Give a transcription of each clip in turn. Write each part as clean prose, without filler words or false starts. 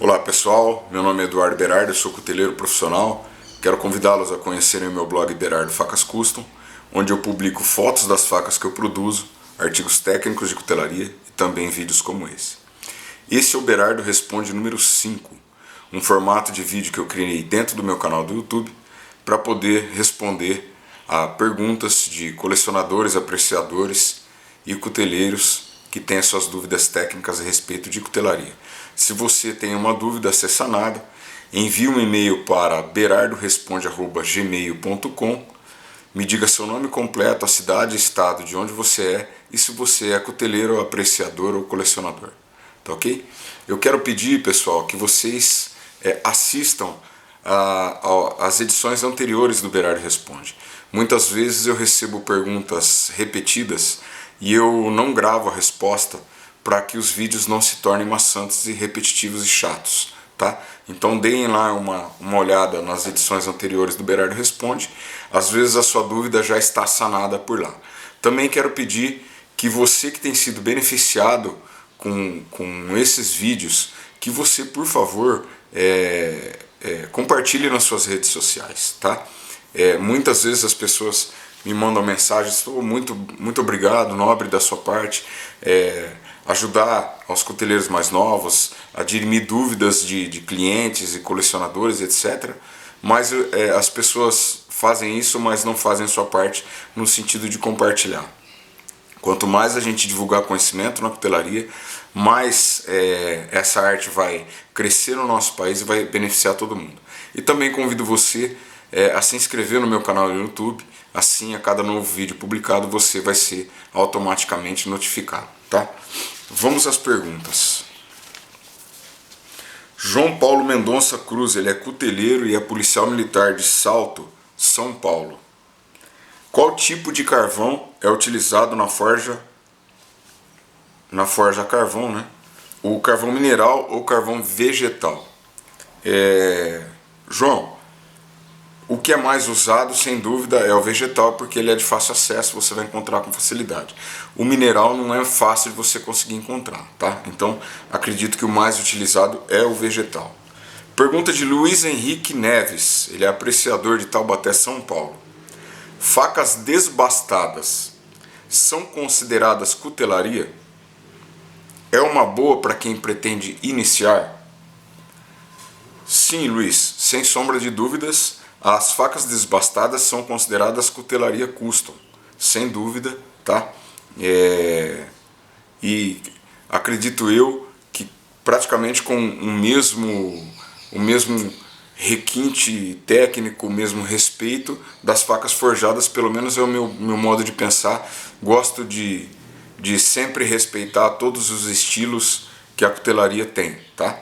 Olá pessoal, meu nome é Eduardo Berardo, eu sou cuteleiro profissional. Quero convidá-los a conhecerem o meu blog Berardo Facas Custom, onde eu publico fotos das facas que eu produzo, artigos técnicos de cutelaria e também vídeos como esse. Esse é o Berardo Responde número 5, um formato de vídeo que eu criei dentro do meu canal do YouTube para poder responder a perguntas de colecionadores, apreciadores e cuteleiros que têm as suas dúvidas técnicas a respeito de cutelaria. Se você tem uma dúvida, acessa nada, envie um e-mail para berardoresponde@gmail.com, me diga seu nome completo, a cidade e estado de onde você é e se você é cuteleiro, apreciador ou colecionador. Tá ok? Eu quero pedir, pessoal, que vocês assistam às edições anteriores do Berardo Responde. Muitas vezes eu recebo perguntas repetidas e eu não gravo a resposta para que os vídeos não se tornem maçantes e repetitivos e chatos, tá? Então deem lá uma olhada nas edições anteriores do Berardo Responde, às vezes a sua dúvida já está sanada por lá. Também quero pedir que você que tem sido beneficiado com esses vídeos, que você, por favor, compartilhe nas suas redes sociais, tá? Muitas vezes as pessoas me mandam mensagens, muito obrigado, nobre da sua parte, ajudar aos cuteleiros mais novos, a dirimir dúvidas de clientes e colecionadores, etc. Mas as pessoas fazem isso, mas não fazem a sua parte no sentido de compartilhar. Quanto mais a gente divulgar conhecimento na cutelaria, mais essa arte vai crescer no nosso país e vai beneficiar todo mundo. E também convido você a se inscrever no meu canal no YouTube, assim a cada novo vídeo publicado você vai ser automaticamente notificado, tá? Vamos às perguntas. João Paulo Mendonça Cruz, ele é cuteleiro e é policial militar de Salto, São Paulo. Qual tipo de carvão é utilizado na forja a carvão, né? O carvão mineral ou carvão vegetal? João, o que é mais usado, sem dúvida, é o vegetal, porque ele é de fácil acesso, você vai encontrar com facilidade. O mineral não é fácil de você conseguir encontrar, tá? Então, acredito que o mais utilizado é o vegetal. Pergunta de Luiz Henrique Neves, ele é apreciador de Taubaté, São Paulo. Facas desbastadas são consideradas cutelaria? É uma boa para quem pretende iniciar? Sim, Luiz, sem sombra de dúvidas, as facas desbastadas são consideradas cutelaria custom, sem dúvida, tá? E acredito eu que praticamente com o mesmo requinte técnico, o mesmo respeito das facas forjadas, pelo menos é o meu modo de pensar. Gosto de sempre respeitar todos os estilos que a cutelaria tem, tá?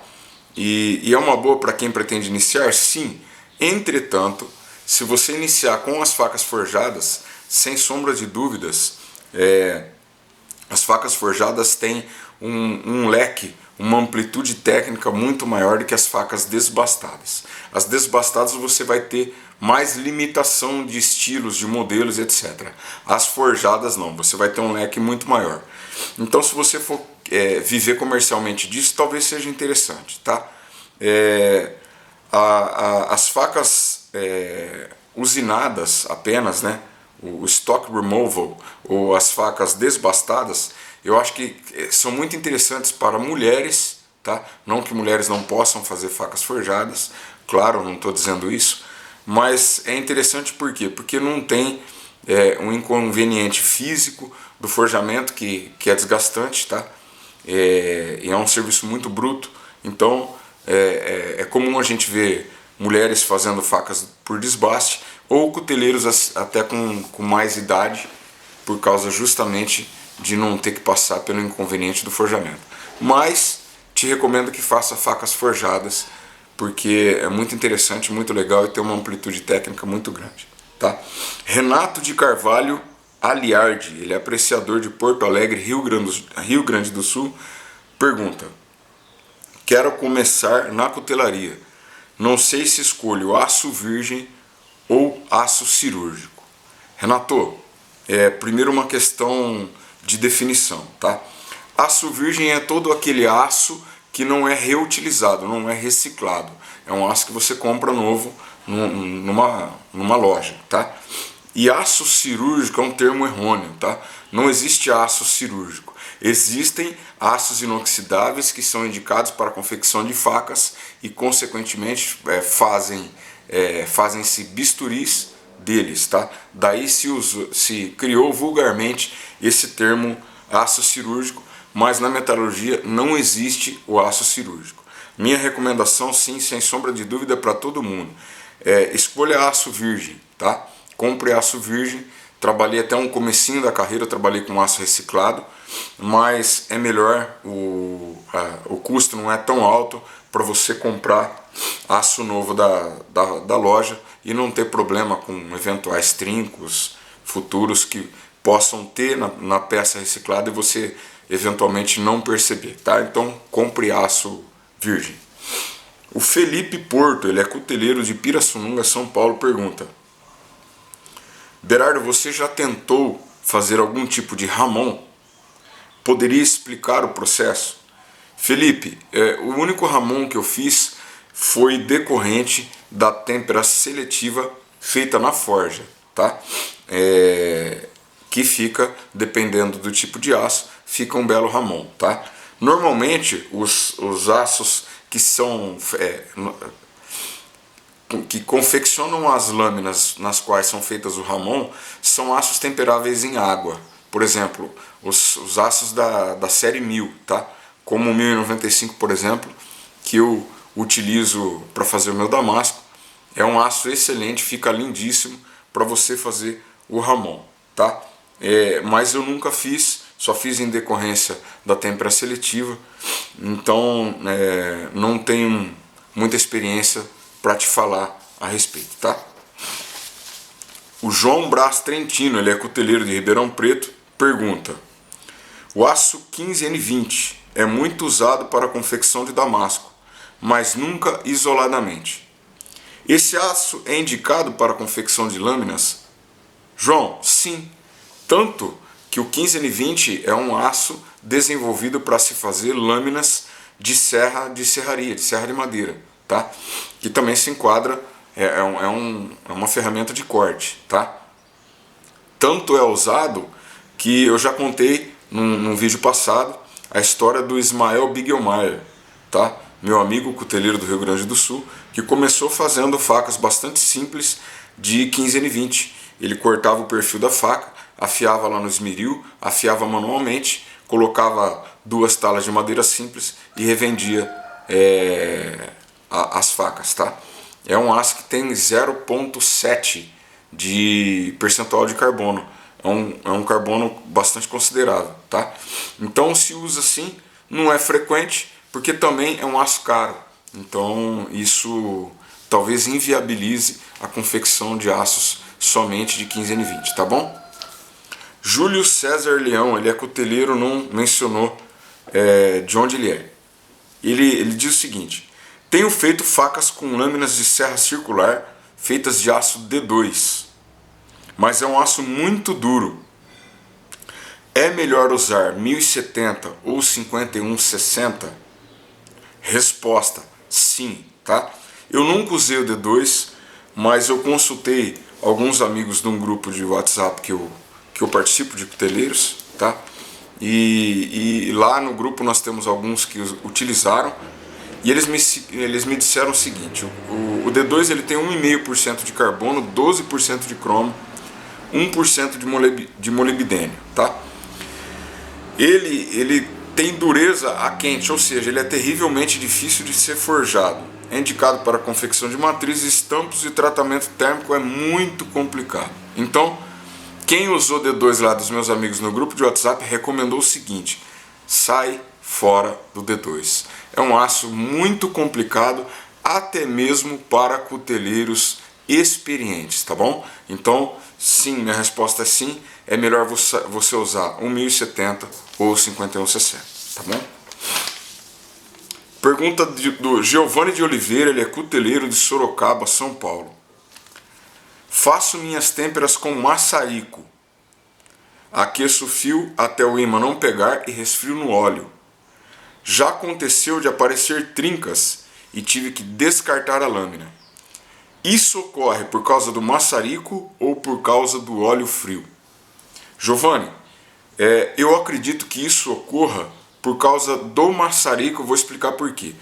E é uma boa para quem pretende iniciar? Sim. Entretanto, se você iniciar com as facas forjadas, sem sombra de dúvidas, as facas forjadas têm um leque, uma amplitude técnica muito maior do que as facas desbastadas. As desbastadas você vai ter mais limitação de estilos, de modelos, etc. As forjadas não, você vai ter um leque muito maior. Então, se você for viver comercialmente disso, talvez seja interessante, tá? As facas usinadas apenas, né? O stock removal ou as facas desbastadas, eu acho que são muito interessantes para mulheres, tá? Não que mulheres não possam fazer facas forjadas, claro, não estou dizendo isso, mas é interessante por quê? Porque não tem um inconveniente físico do forjamento que é desgastante, tá? E é um serviço muito bruto, então é comum a gente ver mulheres fazendo facas por desbaste ou cuteleiros até com mais idade, por causa justamente de não ter que passar pelo inconveniente do forjamento. Mas te recomendo que faça facas forjadas, porque é muito interessante, muito legal e tem uma amplitude técnica muito grande, tá? Renato de Carvalho Aliardi, ele é apreciador de Porto Alegre, Rio Grande do Sul, pergunta: quero começar na cutelaria, não sei se escolho aço virgem ou aço cirúrgico. Renato, primeiro uma questão de definição, tá? Aço virgem é todo aquele aço que não é reutilizado, não é reciclado. É um aço que você compra novo numa loja, tá? E aço cirúrgico é um termo errôneo, tá? Não existe aço cirúrgico. Existem aços inoxidáveis que são indicados para a confecção de facas e, consequentemente, fazem-se bisturis deles, tá? Daí se criou vulgarmente esse termo aço cirúrgico, mas na metalurgia não existe o aço cirúrgico. Minha recomendação, sim, sem sombra de dúvida para todo mundo, escolha aço virgem, tá? Compre aço virgem. Trabalhei até um comecinho da carreira, trabalhei com aço reciclado, mas é melhor, o custo não é tão alto para você comprar aço novo da loja e não ter problema com eventuais trincos futuros que possam ter na peça reciclada e você eventualmente não perceber, tá? Então compre aço virgem. O Felipe Porto, ele é cuteleiro de Pirassununga, São Paulo, pergunta: Berardo, você já tentou fazer algum tipo de ramon? Poderia explicar o processo? Felipe, o único ramon que eu fiz foi decorrente da têmpera seletiva feita na forja, tá? Que fica, dependendo do tipo de aço, fica um belo ramon, tá? Normalmente, os aços que confeccionam as lâminas nas quais são feitas o ramon são aços temperáveis em água. Por exemplo, os aços da série 1000, tá? Como o 1095, por exemplo, que eu utilizo para fazer o meu damasco. É um aço excelente, fica lindíssimo para você fazer o ramon, tá? Mas eu nunca fiz, só fiz em decorrência da têmpera seletiva, então não tenho muita experiência para te falar a respeito, tá? O João Brás Trentino, ele é cuteleiro de Ribeirão Preto, pergunta: o aço 15N20 é muito usado para a confecção de damasco, mas nunca isoladamente. Esse aço é indicado para a confecção de lâminas? João, sim. Tanto que o 15N20 é um aço desenvolvido para se fazer lâminas de serra de madeira, tá? Que também se enquadra, é uma ferramenta de corte, tá? Tanto é usado que eu já contei num vídeo passado a história do Ismael Bigelmeier, tá? Meu amigo cuteleiro do Rio Grande do Sul, que começou fazendo facas bastante simples de 15N20. Ele cortava o perfil da faca, afiava lá no esmeril, afiava manualmente, colocava 2 talas de madeira simples e revendia as facas, tá? É um aço que tem 0,7 de percentual de carbono. É um carbono bastante considerável, tá? Então se usa sim, não é frequente, porque também é um aço caro. Então isso talvez inviabilize a confecção de aços somente de 15N20, tá bom? Júlio César Leão, ele é cuteleiro, não mencionou de onde ele é. Ele diz o seguinte: tenho feito facas com lâminas de serra circular feitas de aço D2, mas é um aço muito duro. É melhor usar 1070 ou 5160? Resposta: sim, tá? Eu nunca usei o D2, mas eu consultei alguns amigos de um grupo de WhatsApp que eu participo, de cuteleiros, tá? E lá no grupo nós temos alguns que utilizaram e eles me disseram o seguinte: o D2 ele tem 1,5% de carbono, 12% de cromo, 1% de molibdênio, tá? Ele tem dureza a quente, ou seja, ele é terrivelmente difícil de ser forjado. É indicado para a confecção de matrizes, estampos e tratamento térmico é muito complicado. Então, quem usou D2 lá dos meus amigos no grupo de WhatsApp recomendou o seguinte: sai fora do D2. É um aço muito complicado, até mesmo para cuteleiros experientes, tá bom? Então, sim, minha resposta é sim. É melhor você usar 1070 ou 5160, tá bom? Pergunta do Giovanni de Oliveira, ele é cuteleiro de Sorocaba, São Paulo. Faço minhas têmperas com maçarico. Aqueço o fio até o ímã não pegar e resfrio no óleo. Já aconteceu de aparecer trincas e tive que descartar a lâmina. Isso ocorre por causa do maçarico ou por causa do óleo frio? Giovanni, eu acredito que isso ocorra por causa do maçarico. Eu vou explicar por quê.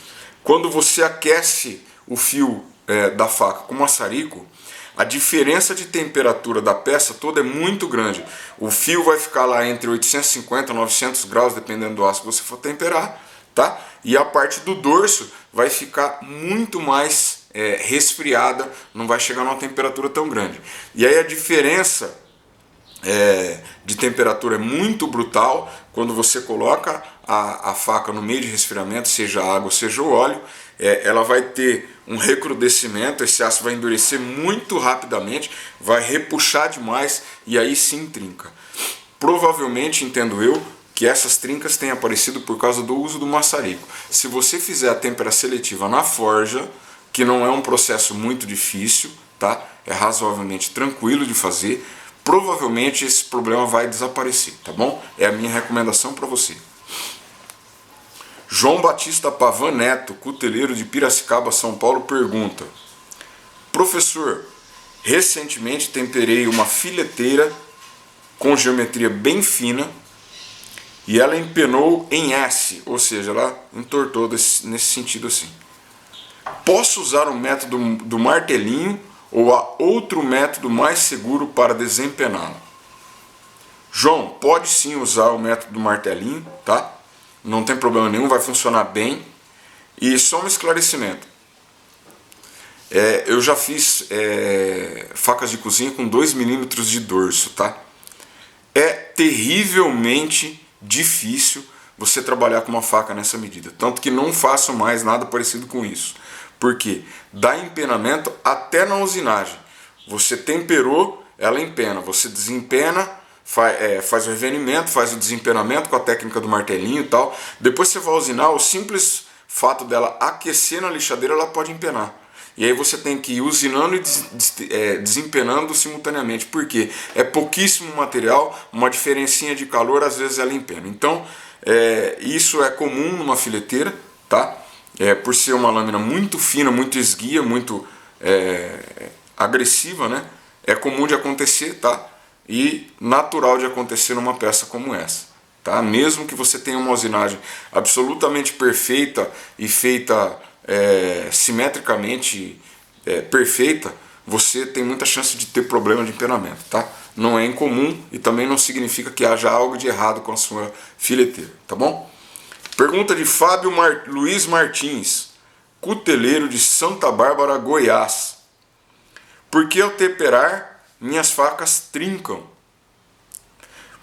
Quando você aquece o fio da faca com maçarico, a diferença de temperatura da peça toda é muito grande. O fio vai ficar lá entre 850 e 900 graus, dependendo do aço que você for temperar, tá? E a parte do dorso vai ficar muito mais resfriada, não vai chegar numa temperatura tão grande. E aí a diferença de temperatura é muito brutal quando você coloca a faca no meio de resfriamento, seja a água ou seja o óleo. Ela vai ter um recrudescimento, esse aço vai endurecer muito rapidamente, vai repuxar demais e aí sim trinca. Provavelmente, entendo eu, que essas trincas têm aparecido por causa do uso do maçarico. Se você fizer a têmpera seletiva na forja, que não é um processo muito difícil, tá? É razoavelmente tranquilo de fazer, provavelmente esse problema vai desaparecer, tá bom? É a minha recomendação para você. João Batista Pavan Neto, cuteleiro de Piracicaba, São Paulo, pergunta: professor, recentemente temperei uma fileteira com geometria bem fina e ela empenou em S, ou seja, ela entortou nesse sentido assim. Posso usar o método do martelinho ou há outro método mais seguro para desempená-la? João, pode sim usar o método do martelinho, tá? Não tem problema nenhum, vai funcionar bem. E só um esclarecimento. Eu já fiz facas de cozinha com 2 milímetros de dorso, tá? É terrivelmente difícil você trabalhar com uma faca nessa medida. Tanto que não faço mais nada parecido com isso. Porque dá empenamento até na usinagem. Você temperou, ela empena. Você desempena, faz o revenimento, faz o desempenamento com a técnica do martelinho e tal. Depois você vai usinar, o simples fato dela aquecer na lixadeira, ela pode empenar. E aí você tem que ir usinando e desempenando simultaneamente. Porque é pouquíssimo material, uma diferencinha de calor, às vezes ela empena. Então, isso é comum numa fileteira, tá? Por ser uma lâmina muito fina, muito esguia, muito agressiva, né? É comum de acontecer, tá? E natural de acontecer numa peça como essa, tá? Mesmo que você tenha uma usinagem absolutamente perfeita e feita simetricamente perfeita, você tem muita chance de ter problema de empenamento, tá? Não é incomum e também não significa que haja algo de errado com a sua fileteira, tá bom? Pergunta de Fábio Luiz Martins, cuteleiro de Santa Bárbara, Goiás. Por que ao temperar minhas facas trincam?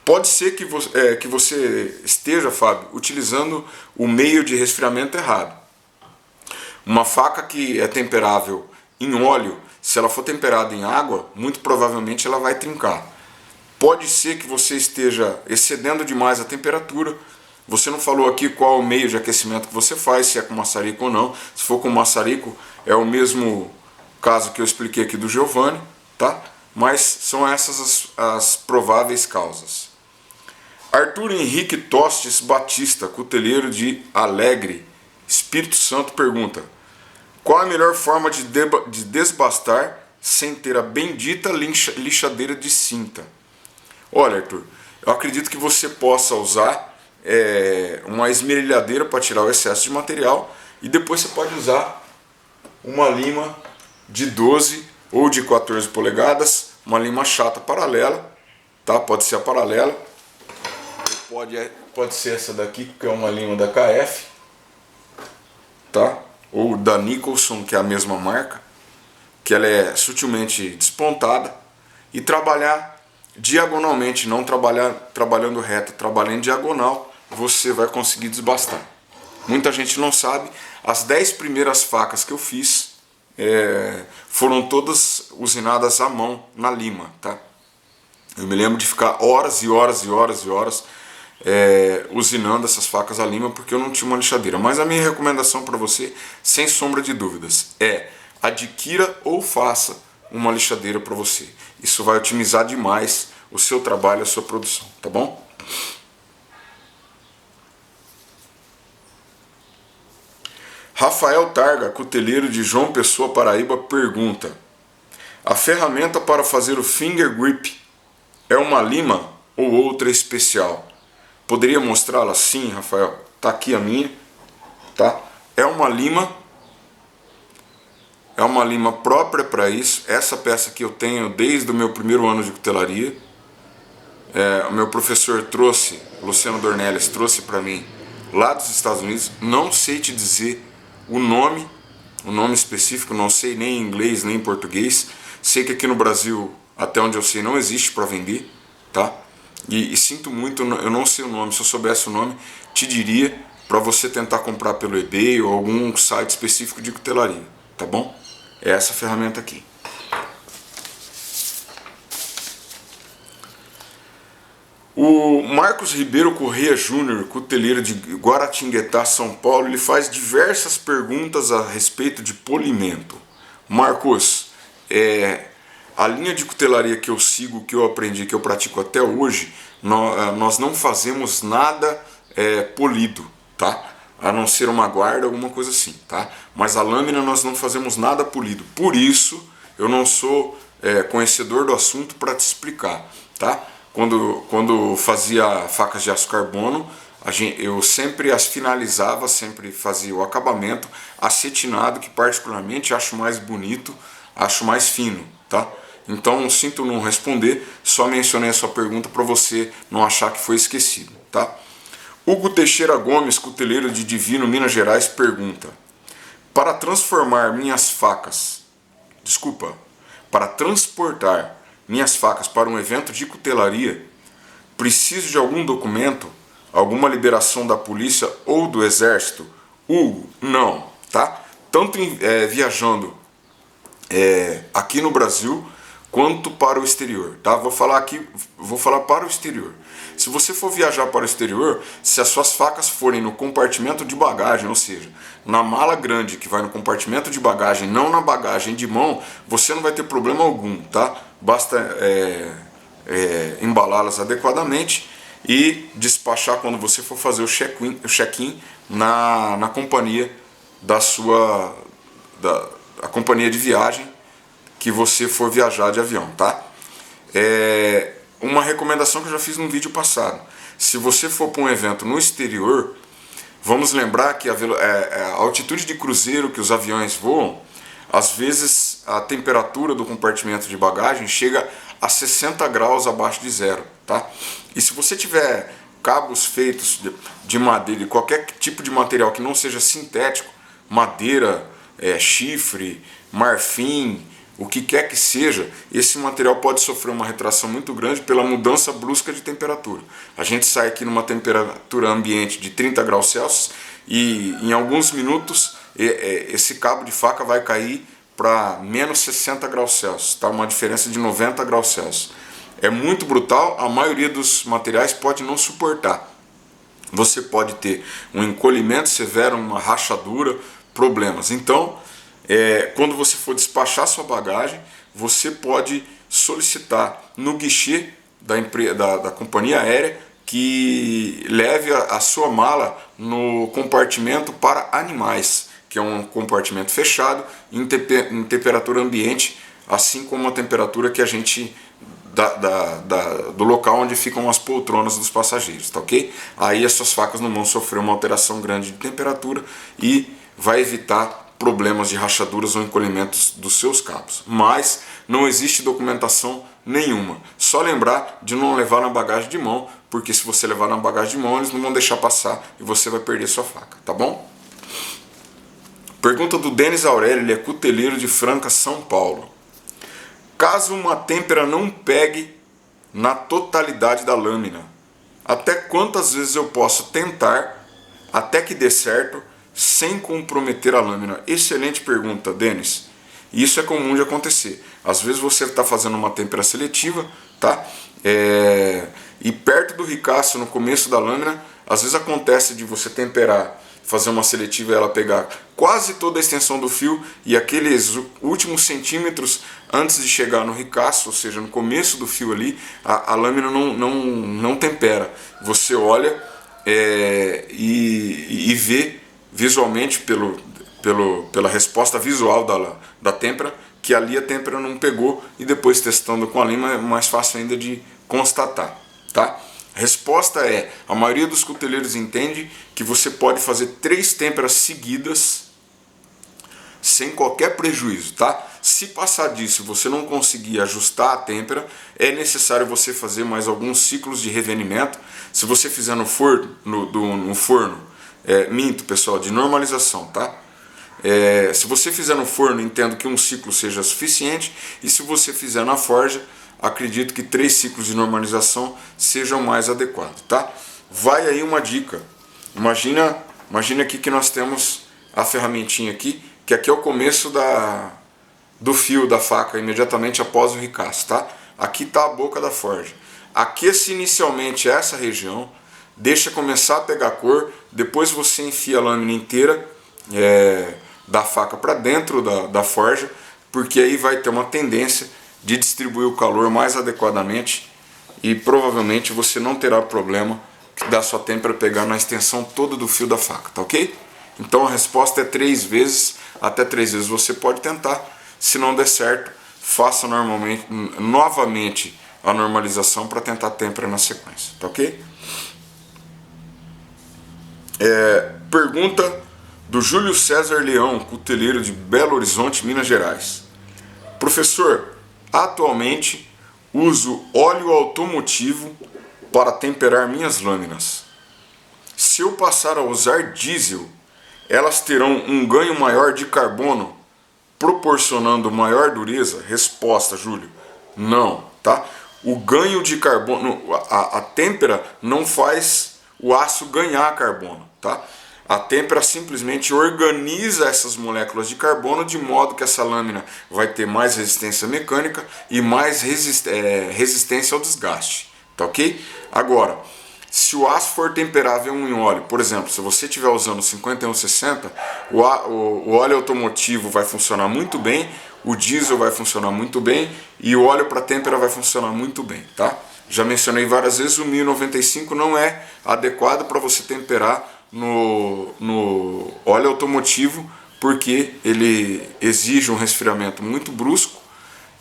Pode ser que você esteja, Fábio, utilizando o meio de resfriamento errado. Uma faca que é temperável em óleo, se ela for temperada em água, muito provavelmente ela vai trincar. Pode ser que você esteja excedendo demais a temperatura. Você não falou aqui qual o meio de aquecimento que você faz, se é com maçarico ou não. Se for com maçarico, é o mesmo caso que eu expliquei aqui do Giovanni, tá? Mas são essas as prováveis causas. Arthur Henrique Tostes Batista, cuteleiro de Alegre, Espírito Santo, pergunta: qual a melhor forma de desbastar sem ter a bendita lixadeira de cinta? Olha, Arthur, eu acredito que você possa usar uma esmerilhadeira para tirar o excesso de material e depois você pode usar uma lima de 12 ou de 14 polegadas, uma lima chata paralela, tá? Pode ser a paralela, pode ser essa daqui, que é uma lima da KF, tá? Ou da Nicholson, que é a mesma marca, que ela é sutilmente despontada, e trabalhar diagonalmente, não trabalhando reto, trabalhando diagonal, você vai conseguir desbastar. Muita gente não sabe, as 10 primeiras facas que eu fiz foram todas usinadas à mão na lima, tá? Eu me lembro de ficar horas e horas e horas e horas usinando essas facas a lima porque eu não tinha uma lixadeira. Mas a minha recomendação para você, sem sombra de dúvidas, adquira ou faça uma lixadeira para você. Isso vai otimizar demais o seu trabalho, a sua produção, tá bom? Rafael Targa, cuteleiro de João Pessoa, Paraíba, pergunta: a ferramenta para fazer o finger grip é uma lima ou outra especial? Poderia mostrá-la? Sim, Rafael. Tá aqui a minha, tá? É uma lima própria para isso. Essa peça aqui eu tenho desde o meu primeiro ano de cutelaria. O meu professor trouxe, Luciano Dornelles, trouxe para mim lá dos Estados Unidos. Não sei te dizer o nome específico, não sei nem em inglês nem em português. Sei que aqui no Brasil, até onde eu sei, não existe para vender, tá? E sinto muito, eu não sei o nome. Se eu soubesse o nome, te diria para você tentar comprar pelo eBay ou algum site específico de cutelaria, tá bom? É essa ferramenta aqui. O Marcos Ribeiro Corrêa Júnior, cuteleiro de Guaratinguetá, São Paulo, ele faz diversas perguntas a respeito de polimento. Marcos, a linha de cutelaria que eu sigo, que eu aprendi, que eu pratico até hoje, nós não fazemos nada polido, tá? A não ser uma guarda, alguma coisa assim, tá? Mas a lâmina nós não fazemos nada polido. Por isso, eu não sou conhecedor do assunto para te explicar, tá? Quando fazia facas de aço carbono, eu sempre as finalizava, sempre fazia o acabamento acetinado, que particularmente acho mais bonito, acho mais fino, tá? Então, sinto não responder, só mencionei a sua pergunta para você não achar que foi esquecido, tá? Hugo Teixeira Gomes, cuteleiro de Divino, Minas Gerais, pergunta: para transportar minhas facas para um evento de cutelaria, preciso de algum documento, alguma liberação da polícia ou do exército? Hugo, não, tá? Tanto viajando aqui no Brasil quanto para o exterior, tá? Vou falar para o exterior. Se você for viajar para o exterior, se as suas facas forem no compartimento de bagagem, ou seja, na mala grande que vai no compartimento de bagagem, não na bagagem de mão, você não vai ter problema algum, tá? Basta embalá-las adequadamente e despachar quando você for fazer o check-in na companhia a companhia de viagem que você for viajar de avião, tá? Uma recomendação que eu já fiz no vídeo passado: se você for para um evento no exterior, vamos lembrar que a altitude de cruzeiro que os aviões voam, às vezes a temperatura do compartimento de bagagem chega a 60 graus abaixo de zero, tá? E se você tiver cabos feitos de madeira, de qualquer tipo de material que não seja sintético, madeira, chifre, marfim, o que quer que seja, esse material pode sofrer uma retração muito grande pela mudança brusca de temperatura. A gente sai aqui numa temperatura ambiente de 30 graus Celsius e em alguns minutos esse cabo de faca vai cair para menos 60 graus Celsius, tá? Uma diferença de 90 graus Celsius. É muito brutal, a maioria dos materiais pode não suportar. Você pode ter um encolhimento severo, uma rachadura, problemas. Então, quando você for despachar sua bagagem, você pode solicitar no guichê da companhia aérea que leve a sua mala no compartimento para animais, que é um compartimento fechado em temperatura ambiente, assim como a temperatura que a gente do local onde ficam as poltronas dos passageiros, tá ok? Aí as suas facas não vão sofrer uma alteração grande de temperatura e vai evitar problemas de rachaduras ou encolhimentos dos seus cabos. Mas não existe documentação nenhuma. Só lembrar de não levar na bagagem de mão, porque se você levar na bagagem de mão, eles não vão deixar passar e você vai perder sua faca, tá bom? Pergunta do Denis Aurélio, ele é cuteleiro de Franca, São Paulo. Caso uma têmpera não pegue na totalidade da lâmina, até quantas vezes eu posso tentar até que dê certo sem comprometer a lâmina? Excelente pergunta, Denis. Isso é comum de acontecer. Às vezes você está fazendo uma têmpera seletiva, tá? E perto do ricaço, no começo da lâmina, às vezes acontece de você temperar, fazer uma seletiva e ela pegar quase toda a extensão do fio e aqueles últimos centímetros antes de chegar no ricaço, ou seja, no começo do fio ali, a lâmina não tempera. Você olha e vê visualmente pela resposta visual da têmpera, que ali a têmpera não pegou, e depois testando com a lima é mais fácil ainda de constatar, tá? A resposta é, a maioria dos cuteleiros entende que você pode fazer 3 têmperas seguidas sem qualquer prejuízo, tá? Se passar disso e você não conseguir ajustar a têmpera, é necessário você fazer mais alguns ciclos de revenimento. Se você fizer no forno, minto pessoal, de normalização, tá? Se você fizer no forno, entendo que um ciclo seja suficiente, e se você fizer na forja, acredito que 3 ciclos de normalização sejam mais adequados, tá? Vai aí uma dica. Imagina aqui que nós temos a ferramentinha aqui, que aqui é o começo do fio da faca, imediatamente após o ricaço, tá? Aqui está a boca da forja. Aqueça inicialmente essa região, deixa começar a pegar cor, depois você enfia a lâmina inteira da faca para dentro da forja, porque aí vai ter uma tendência de distribuir o calor mais adequadamente e provavelmente você não terá problema da sua têmpera pegar na extensão toda do fio da faca, tá ok? Então a resposta é 3 vezes, até 3 vezes você pode tentar. Se não der certo, faça novamente a normalização para tentar a têmpera na sequência, tá ok? Pergunta do Júlio César Leão, cuteleiro de Belo Horizonte, Minas Gerais. Professor, atualmente uso óleo automotivo para temperar minhas lâminas. Se eu passar a usar diesel, elas terão um ganho maior de carbono, proporcionando maior dureza? Resposta, Júlio, não, tá? O ganho de carbono, a têmpera não faz o aço ganhar carbono, tá? A têmpera simplesmente organiza essas moléculas de carbono de modo que essa lâmina vai ter mais resistência mecânica e mais resistência ao desgaste, tá ok? Agora, se o aço for temperável em óleo, por exemplo, se você estiver usando 5160, o óleo automotivo vai funcionar muito bem, o diesel vai funcionar muito bem e o óleo para têmpera vai funcionar muito bem, tá? Já mencionei várias vezes, o 1095 não é adequado para você temperar no óleo automotivo, porque ele exige um resfriamento muito brusco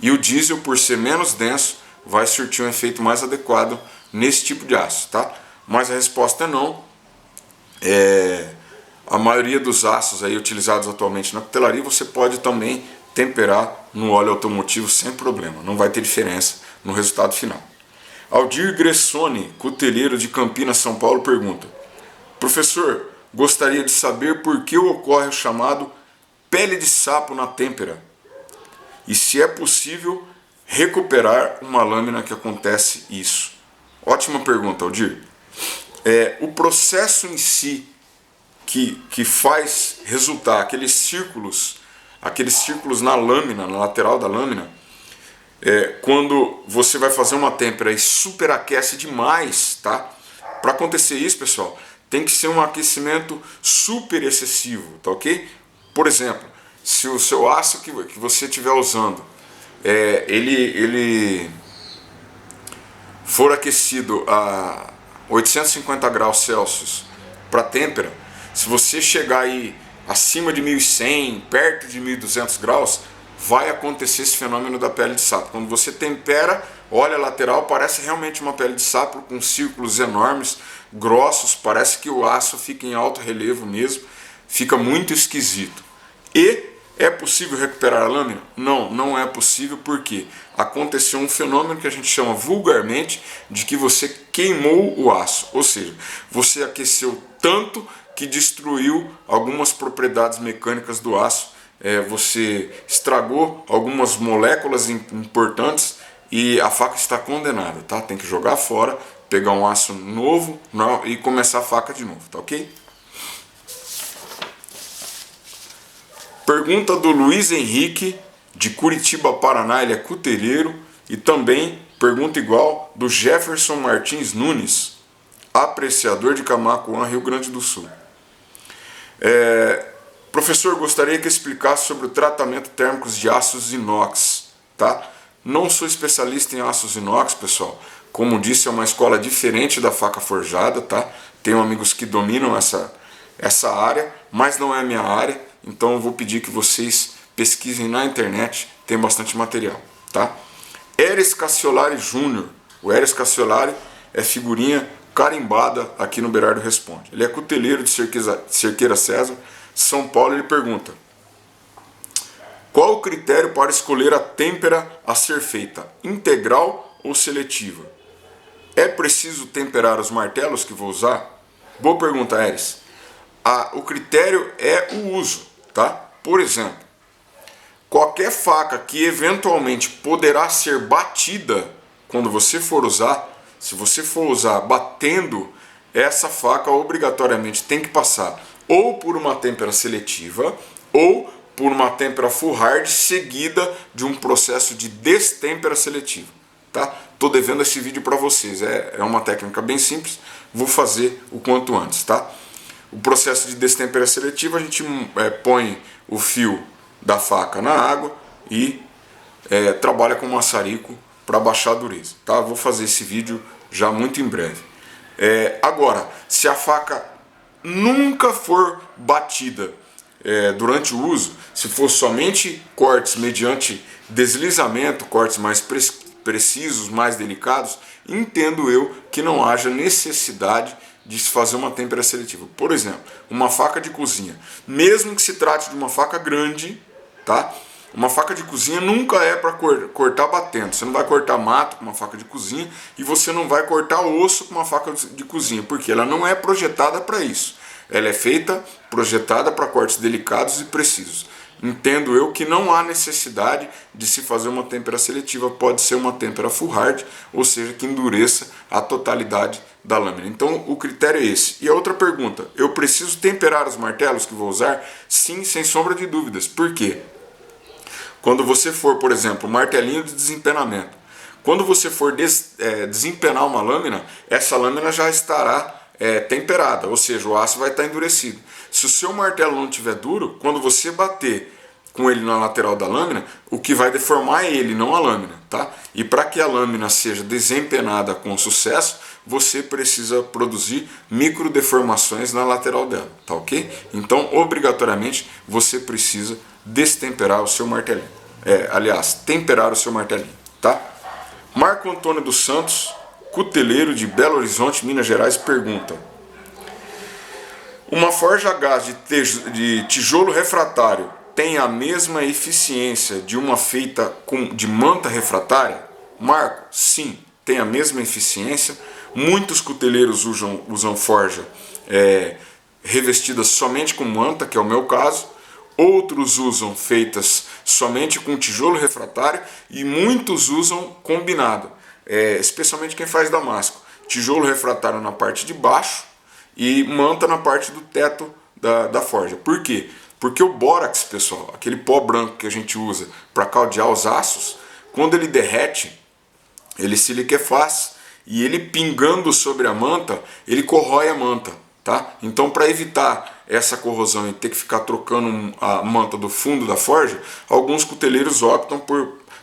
e o diesel, por ser menos denso, vai surtir um efeito mais adequado nesse tipo de aço, tá? Mas a resposta é não. A maioria dos aços aí utilizados atualmente na cutelaria você pode também temperar no óleo automotivo sem problema, não vai ter diferença no resultado final. Aldir Gressoni, cuteleiro de Campinas, São Paulo, pergunta: professor, gostaria de saber por que ocorre o chamado pele de sapo na têmpera e se é possível recuperar uma lâmina que acontece isso. Ótima pergunta, Aldir. O processo em si que faz resultar aqueles círculos na lâmina, na lateral da lâmina, quando você vai fazer uma têmpera e superaquece demais, tá? Para acontecer isso, pessoal, tem que ser um aquecimento super excessivo, tá ok? Por exemplo, se o seu aço que você estiver usando, ele for aquecido a 850 graus Celsius para têmpera, se você chegar aí acima de 1100, perto de 1200 graus, vai acontecer esse fenômeno da pele de sapo. Quando você tempera, olha a lateral, parece realmente uma pele de sapo com círculos enormes, grossos, parece que o aço fica em alto relevo mesmo, fica muito esquisito. E é possível recuperar a lâmina? Não, não é possível, porque aconteceu um fenômeno que a gente chama vulgarmente de que você queimou o aço, ou seja, você aqueceu tanto que destruiu algumas propriedades mecânicas do aço, você estragou algumas moléculas importantes e a faca está condenada, tá? Tem que jogar fora, pegar um aço novo e começar a faca de novo, tá ok? Pergunta do Luiz Henrique, de Curitiba, Paraná, ele é cuteleiro, e também pergunta igual do Jefferson Martins Nunes, apreciador de Camaquã, Rio Grande do Sul. Professor, gostaria que explicasse sobre o tratamento térmico de aços inox, tá? Não sou especialista em aços inox, pessoal. Como disse, é uma escola diferente da faca forjada, tá? Tenho amigos que dominam essa área, mas não é a minha área. então eu vou pedir que vocês pesquisem na internet, tem bastante material, tá? Eres Cassiolari Júnior. O Eres Cassiolari é figurinha carimbada aqui no Berardo Responde. Ele é cuteleiro de Cerqueira César, São Paulo. Ele pergunta: qual o critério para escolher a têmpera a ser feita, integral ou seletiva? É preciso temperar os martelos que vou usar? Boa pergunta, Eres. O critério é o uso, tá? Por exemplo, qualquer faca que eventualmente poderá ser batida quando você for usar, se você for usar batendo, essa faca obrigatoriamente tem que passar ou por uma têmpera seletiva ou por uma têmpera full hard seguida de um processo de destêmpera seletiva, tá? Tô devendo esse vídeo para vocês, é uma técnica bem simples, vou fazer o quanto antes, tá? O processo de destempera seletiva, a gente põe o fio da faca na água e trabalha com maçarico para baixar a dureza, tá? Vou fazer esse vídeo já muito em breve. Agora, se a faca nunca for batida durante o uso, se for somente cortes mediante deslizamento, cortes mais precisos, mais delicados, entendo eu que não haja necessidade de se fazer uma têmpera seletiva. Por exemplo, uma faca de cozinha, mesmo que se trate de uma faca grande, tá? Uma faca de cozinha nunca é para cortar batendo. Você não vai cortar mato com uma faca de cozinha e você não vai cortar osso com uma faca de cozinha, porque ela não é projetada para isso. Ela é projetada para cortes delicados e precisos. Entendo eu que não há necessidade de se fazer uma têmpera seletiva, pode ser uma têmpera full hard, ou seja, que endureça a totalidade da lâmina. Então o critério é esse. E a outra pergunta: eu preciso temperar os martelos que vou usar? Sim, sem sombra de dúvidas. Por quê? Quando você for, por exemplo, martelinho de desempenamento, quando você for desempenar uma lâmina, essa lâmina já estará temperada, ou seja, o aço vai estar endurecido. Se o seu martelo não estiver duro, quando você bater com ele na lateral da lâmina, o que vai deformar é ele, não a lâmina, tá? E para que a lâmina seja desempenada com sucesso, você precisa produzir micro deformações na lateral dela, tá ok? Então, obrigatoriamente, você precisa destemperar o seu martelinho. Aliás, temperar o seu martelinho, tá? Marco Antônio dos Santos, cuteleiro de Belo Horizonte, Minas Gerais, pergunta: uma forja a gás de tijolo refratário tem a mesma eficiência de uma feita de manta refratária? Marco, sim, tem a mesma eficiência. Muitos cuteleiros usam forja revestidas somente com manta, que é o meu caso. Outros usam feitas somente com tijolo refratário e muitos usam combinado, especialmente quem faz damasco. Tijolo refratário na parte de baixo e manta na parte do teto da forja. Por quê? Porque o bórax, pessoal, aquele pó branco que a gente usa para caldear os aços, quando ele derrete, ele se liquefaz e ele pingando sobre a manta, ele corrói a manta, tá? Então, para evitar essa corrosão e ter que ficar trocando a manta do fundo da forja, alguns cuteleiros optam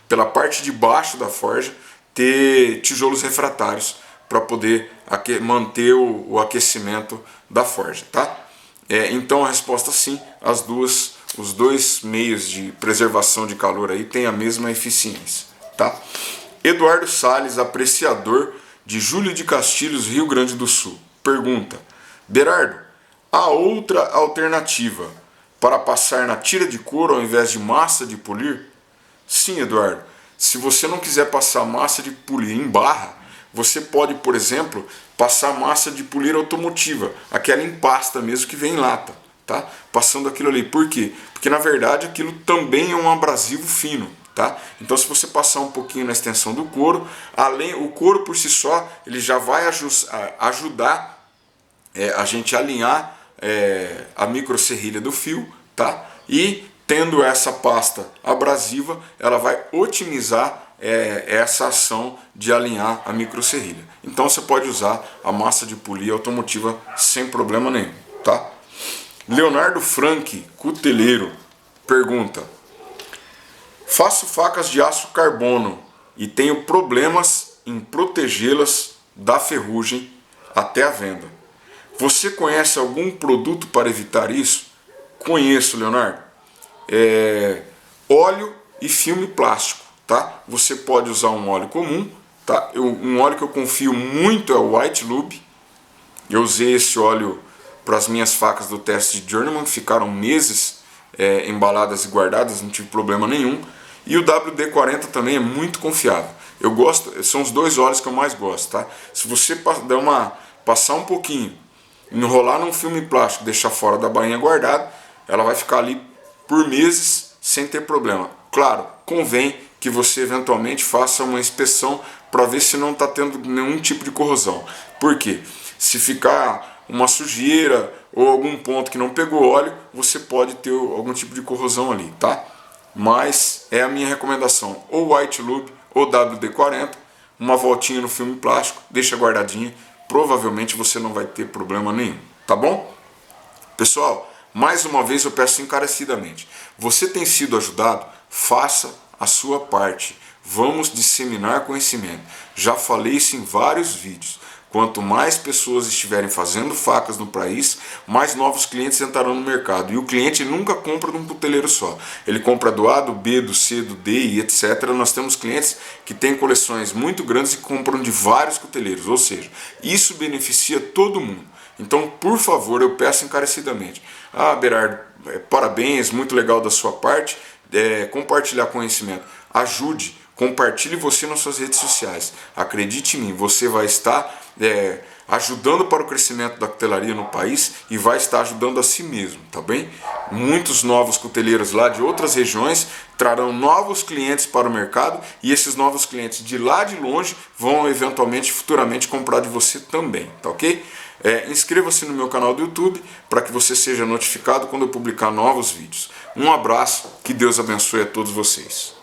pela parte de baixo da forja ter tijolos refratários para poder manter o aquecimento da forja, tá? Então a resposta sim, os dois meios de preservação de calor aí têm a mesma eficiência, tá? Eduardo Salles, apreciador de Júlio de Castilhos, Rio Grande do Sul, pergunta: Berardo, há outra alternativa para passar na tira de couro ao invés de massa de polir? Sim, Eduardo. Se você não quiser passar massa de polir em barra, você pode, por exemplo, passar massa de polir automotiva, aquela em pasta mesmo que vem em lata, tá? Passando aquilo ali. Por quê? Porque na verdade aquilo também é um abrasivo fino, tá? Então se você passar um pouquinho na extensão do couro, o couro por si só, ele já vai ajudar a gente alinhar a microserrilha do fio, tá? E tendo essa pasta abrasiva, ela vai otimizar essa ação de alinhar a microserrilha. Então você pode usar a massa de polir automotiva sem problema nenhum, tá? Leonardo Frank, cuteleiro, pergunta: faço facas de aço carbono e tenho problemas em protegê-las da ferrugem até a venda. Você conhece algum produto para evitar isso? Conheço, Leonardo. Óleo e filme plástico, tá? Você pode usar um óleo comum, tá? Um óleo que eu confio muito é o White Lube. Eu usei esse óleo para as minhas facas do teste de Journeyman, ficaram meses embaladas e guardadas, não tive problema nenhum. E o WD-40 também é muito confiável. Eu gosto, são os dois óleos que eu mais gosto, tá? Se você passar um pouquinho, enrolar num filme plástico, deixar fora da bainha guardado, ela vai ficar ali por meses sem ter problema. Claro, convém que você eventualmente faça uma inspeção para ver se não está tendo nenhum tipo de corrosão. Por quê? Se ficar uma sujeira ou algum ponto que não pegou óleo, você pode ter algum tipo de corrosão ali, tá? Mas é a minha recomendação, ou White Lube ou WD-40, uma voltinha no filme plástico, deixa guardadinha, provavelmente você não vai ter problema nenhum, tá bom? Pessoal, mais uma vez eu peço encarecidamente, você tem sido ajudado? Faça a sua parte, vamos disseminar conhecimento, já falei isso em vários vídeos. Quanto mais pessoas estiverem fazendo facas no país, mais novos clientes entrarão no mercado. E o cliente nunca compra de um cuteleiro só. Ele compra do A, do B, do C, do D e etc. Nós temos clientes que têm coleções muito grandes e compram de vários cuteleiros. Ou seja, isso beneficia todo mundo. Então, por favor, eu peço encarecidamente. Berardo, parabéns, muito legal da sua parte. Compartilhar conhecimento. Ajude. Compartilhe você nas suas redes sociais. Acredite em mim, você vai estar ajudando para o crescimento da cutelaria no país e vai estar ajudando a si mesmo, tá bem? Muitos novos cuteleiros lá de outras regiões trarão novos clientes para o mercado e esses novos clientes de lá de longe vão eventualmente, futuramente comprar de você também, tá ok? Inscreva-se no meu canal do YouTube para que você seja notificado quando eu publicar novos vídeos. Um abraço, que Deus abençoe a todos vocês.